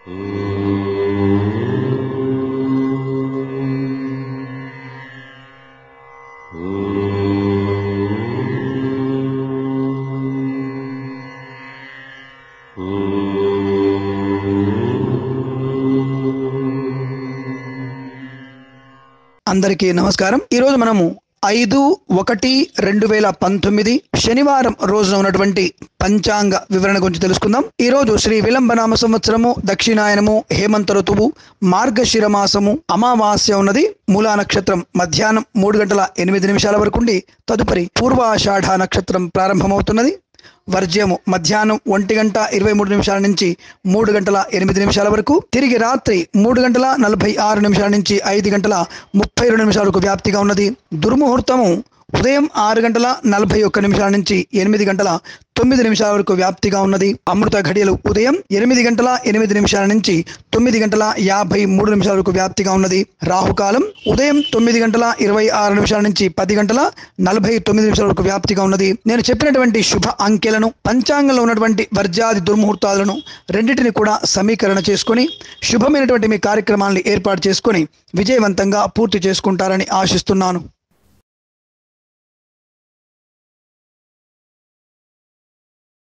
అందరికీ నమస్కారం। ఈ రోజు మనము 5/1/2019 శనివారం రోజున ఉన్నటువంటి పంచాంగ వివరణ గురించి తెలుసుకుందాం। ఈ రోజు శ్రీ విలంబనామ సంవత్సరము, దక్షిణాయనము, హేమంత ఋతువు, మార్గశిర మాసము, అమావాస్య ఉన్నది। మూలా నక్షత్రం మధ్యాహ్నం 3:08 వరకు ఉండి తదుపరి పూర్వాషాఢ నక్షత్రం ప్రారంభమవుతున్నది। వర్జ్యము మధ్యాహ్నం 1:23 నుంచి 3:08 వరకు, తిరిగి రాత్రి 3:46 నుంచి 5:32 వరకు వ్యాప్తిగా ఉన్నది। దుర్ముహూర్తము ఉదయం 6:41 నుంచి 8:09 వరకు వ్యాప్తిగా ఉన్నది। అమృత ఘడియలు ఉదయం 8:08 నుంచి 9:53 వరకు వ్యాప్తిగా ఉన్నది। రాహుకాలం ఉదయం 9:26 నుంచి 10:49 వరకు వ్యాప్తిగా ఉన్నది। నేను చెప్పినటువంటి శుభ అంకెలను, పంచాంగంలో ఉన్నటువంటి వర్జాది దుర్ముహూర్తాలను రెండింటిని కూడా సమీకరణ చేసుకొని శుభమైనటువంటి మీ కార్యక్రమాలను ఏర్పాటు చేసుకొని విజయవంతంగా పూర్తి చేసుకుంటారని ఆశిస్తున్నాను।